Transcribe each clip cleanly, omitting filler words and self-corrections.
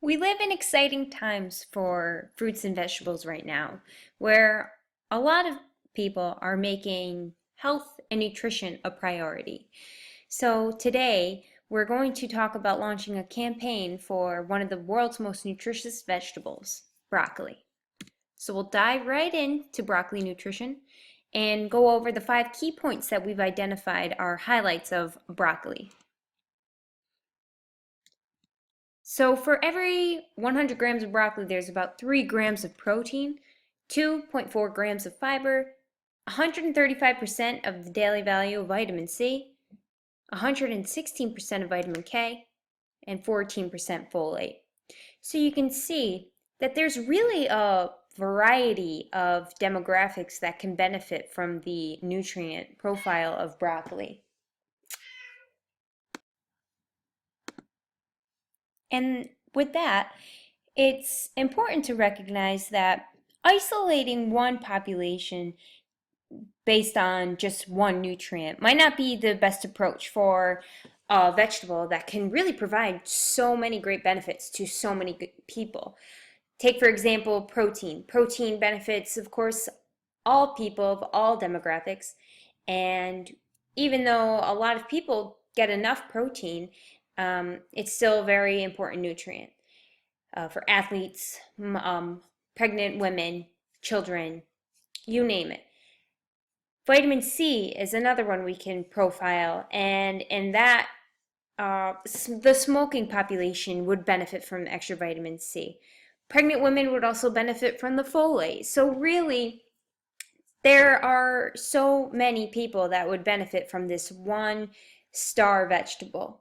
We live in exciting times for fruits and vegetables right now, where a lot of people are making health and nutrition a priority. So today, we're going to talk about launching a campaign for one of the world's most nutritious vegetables, broccoli. So we'll dive right into broccoli nutrition and go over the 5 key points that we've identified are highlights of broccoli. So for every 100 grams of broccoli, there's about 3 grams of protein, 2.4 grams of fiber, 135% of the daily value of vitamin C, 116% of vitamin K, and 14% folate. So you can see that there's really a variety of demographics that can benefit from the nutrient profile of broccoli. And with that, it's important to recognize that isolating one population based on just one nutrient might not be the best approach for a vegetable that can really provide so many great benefits to so many people. Take, for example, protein. Protein benefits, of course, all people of all demographics. And even though a lot of people get enough protein, it's still a very important nutrient for athletes, pregnant women, children, you name it. Vitamin C is another one we can profile, and in that, the smoking population would benefit from extra vitamin C. Pregnant women would also benefit from the folate. So really, there are so many people that would benefit from this one star vegetable.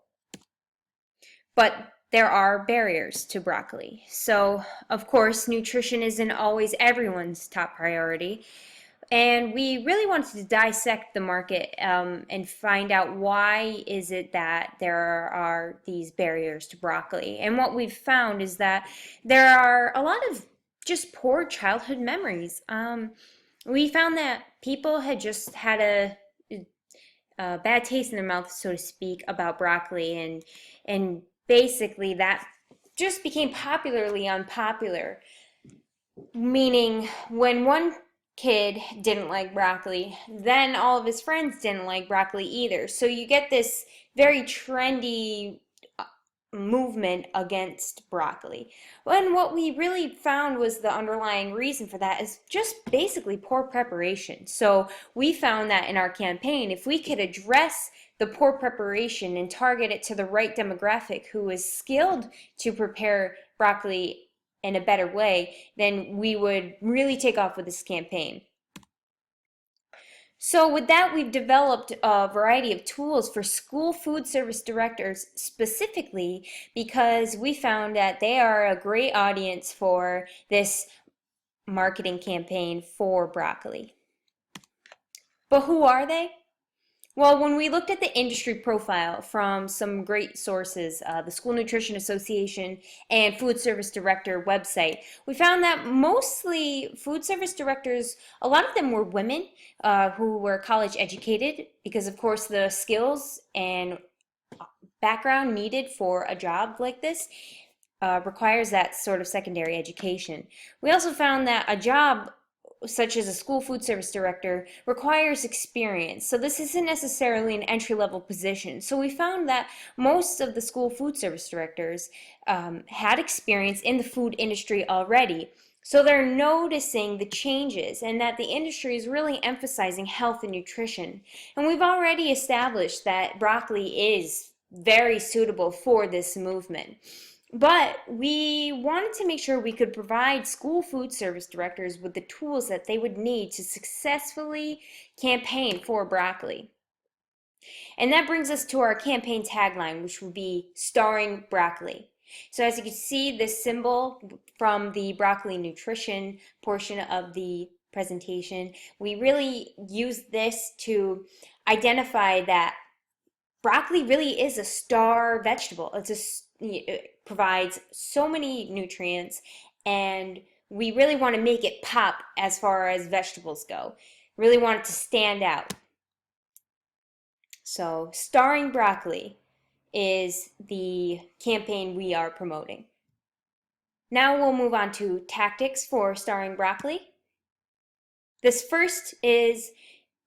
But there are barriers to broccoli. So, of course, nutrition isn't always everyone's top priority. And we really wanted to dissect the market and find out why is it that there are these barriers to broccoli. And what we've found is that there are a lot of just poor childhood memories. We found that people had just had a bad taste in their mouth, so to speak, about broccoli, and basically that just became popularly unpopular. Meaning, when one kid didn't like broccoli, then all of his friends didn't like broccoli either. So you get this very trendy movement against broccoli. And what we really found was the underlying reason for that is just basically poor preparation. So we found that in our campaign, if we could address the poor preparation and target it to the right demographic who is skilled to prepare broccoli in a better way, then we would really take off with this campaign. So with that, we've developed a variety of tools for school food service directors specifically because we found that they are a great audience for this marketing campaign for broccoli. But who are they? Well, when we looked at the industry profile from some great sources, the School Nutrition Association and Food Service Director website, we found that mostly food service directors, a lot of them were women who were college educated because, of course, the skills and background needed for a job like this requires that sort of secondary education. We also found that a job such as a school food service director, requires experience. So this isn't necessarily an entry-level position. So we found that most of the school food service directors had experience in the food industry already. So they're noticing the changes and that the industry is really emphasizing health and nutrition. And we've already established that broccoli is very suitable for this movement. But we wanted to make sure we could provide school food service directors with the tools that they would need to successfully campaign for broccoli. And that brings us to our campaign tagline, which will be starring broccoli. So as you can see, this symbol from the broccoli nutrition portion of the presentation, we really use this to identify that broccoli really is a star vegetable. It provides so many nutrients, and we really want to make it pop as far as vegetables go. Really want it to stand out. So, starring broccoli is the campaign we are promoting. Now we'll move on to tactics for starring broccoli. This first is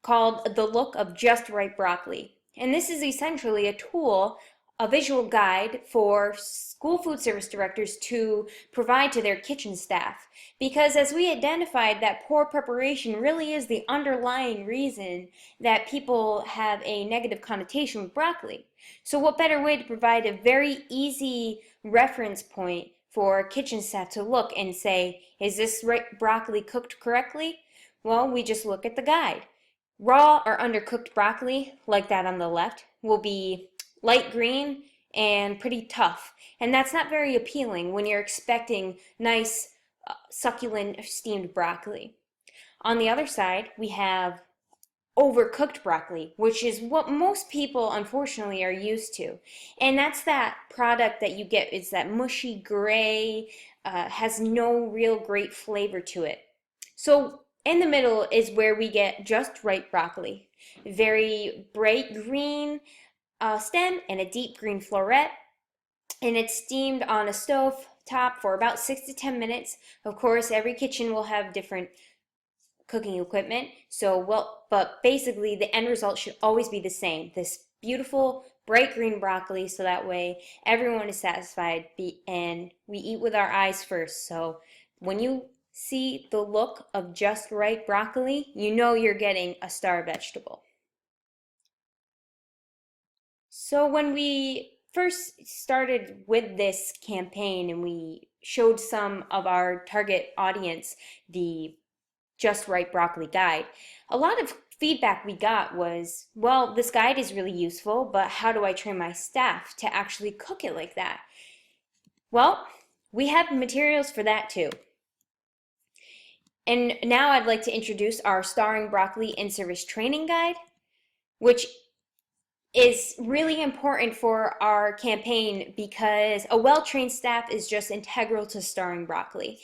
called The Look of Just Right Broccoli. And this is essentially a tool, a visual guide for school food service directors to provide to their kitchen staff. Because as we identified, that poor preparation really is the underlying reason that people have a negative connotation with broccoli. So what better way to provide a very easy reference point for kitchen staff to look and say, is this broccoli cooked correctly? Well, we just look at the guide. Raw or undercooked broccoli, like that on the left, will be light green and pretty tough. And that's not very appealing when you're expecting nice, succulent steamed broccoli. On the other side, we have overcooked broccoli, which is what most people unfortunately are used to. And that's that product that you get, is that mushy gray, has no real great flavor to it. So in the middle is where we get just right broccoli. Very bright green stem and a deep green floret. And it's steamed on a stove top for about 6 to 10 minutes. Of course, every kitchen will have different cooking equipment. But basically the end result should always be the same. This beautiful bright green broccoli, so that way everyone is satisfied and we eat with our eyes first. So when you see the look of just right broccoli, you know you're getting a star vegetable. So when we first started with this campaign and we showed some of our target audience the Just Right Broccoli Guide, a lot of feedback we got was, well, this guide is really useful, but how do I train my staff to actually cook it like that? Well, we have materials for that too. And now I'd like to introduce our Starring Broccoli in-service training guide, which is really important for our campaign because a well-trained staff is just integral to starring broccoli.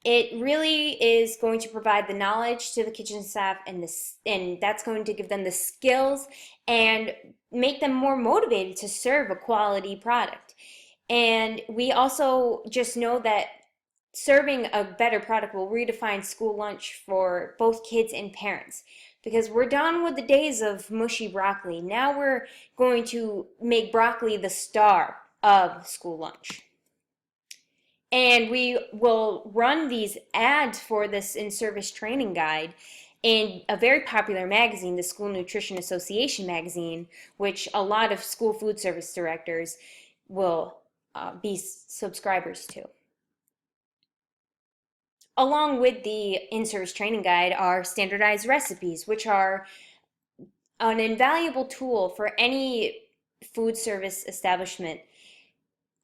It really is going to provide the knowledge to the kitchen staff, and that's going to give them the skills and make them more motivated to serve a quality product. And we also just know that serving a better product will redefine school lunch for both kids and parents, because we're done with the days of mushy broccoli. Now we're going to make broccoli the star of school lunch. And we will run these ads for this in-service training guide in a very popular magazine, the School Nutrition Association magazine, which a lot of school food service directors will be subscribers to. Along with the in-service training guide are standardized recipes, which are an invaluable tool for any food service establishment.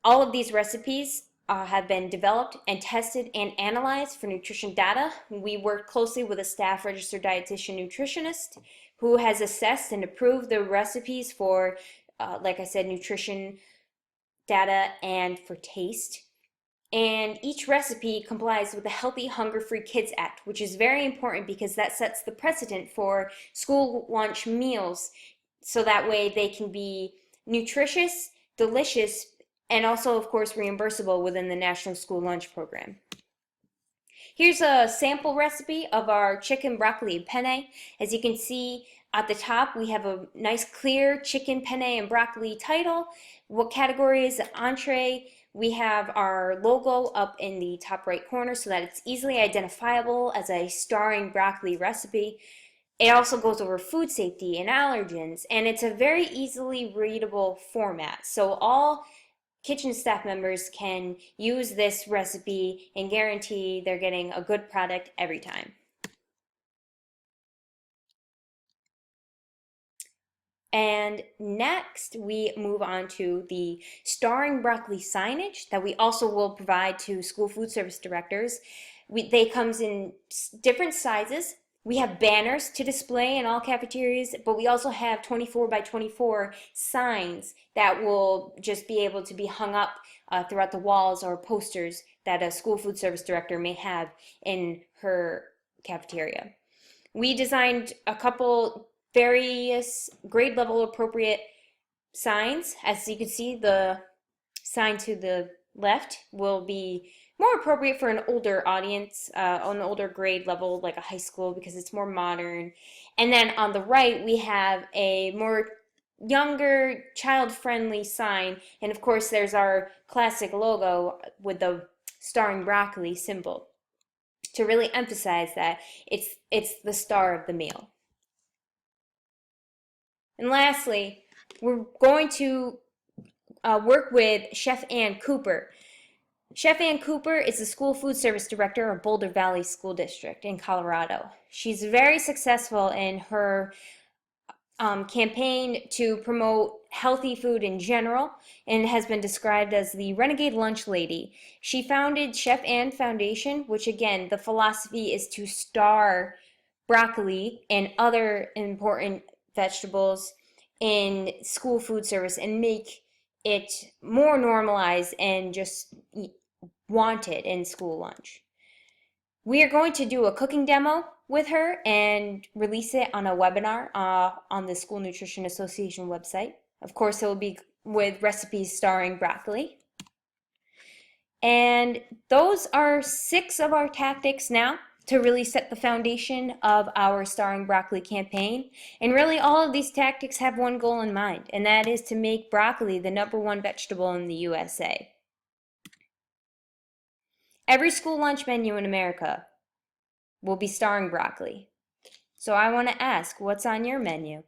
All of these recipes have been developed and tested and analyzed for nutrition data. We work closely with a staff registered dietitian nutritionist who has assessed and approved the recipes for, like I said, nutrition data and for taste. And each recipe complies with the Healthy Hunger-Free Kids Act, which is very important because that sets the precedent for school lunch meals, so that way they can be nutritious, delicious, and also, of course, reimbursable within the National School Lunch Program. Here's a sample recipe of our chicken broccoli penne. As you can see at the top, we have a nice clear chicken penne and broccoli title. What category is the entree? We have our logo up in the top right corner so that it's easily identifiable as a starring broccoli recipe. It also goes over food safety and allergens, and it's a very easily readable format. So all kitchen staff members can use this recipe and guarantee they're getting a good product every time. And next we move on to the starring broccoli signage that we also will provide to school food service directors. They comes in different sizes. We have banners to display in all cafeterias, but we also have 24 by 24 signs that will just be able to be hung up throughout the walls, or posters that a school food service director may have in her cafeteria. We designed a couple various grade level appropriate signs. As you can see, the sign to the left will be more appropriate for an older audience, on an older grade level, like a high school, because it's more modern. And then on the right, we have a more younger, child-friendly sign. And of course, there's our classic logo with the starring broccoli symbol to really emphasize that it's the star of the meal. And lastly, we're going to work with Chef Ann Cooper. Chef Ann Cooper is the school food service director of Boulder Valley School District in Colorado. She's very successful in her campaign to promote healthy food in general and has been described as the renegade lunch lady. She founded Chef Ann Foundation, which again, the philosophy is to star broccoli and other important vegetables in school food service and make it more normalized and just wanted in school lunch. We are going to do a cooking demo with her and release it on a webinar on the School Nutrition Association website. Of course, it will be with recipes starring broccoli. And those are 6 of our tactics now to really set the foundation of our Starring Broccoli campaign. And really all of these tactics have one goal in mind, and that is to make broccoli the #1 vegetable in the USA. Every school lunch menu in America will be starring broccoli. So I want to ask, what's on your menu?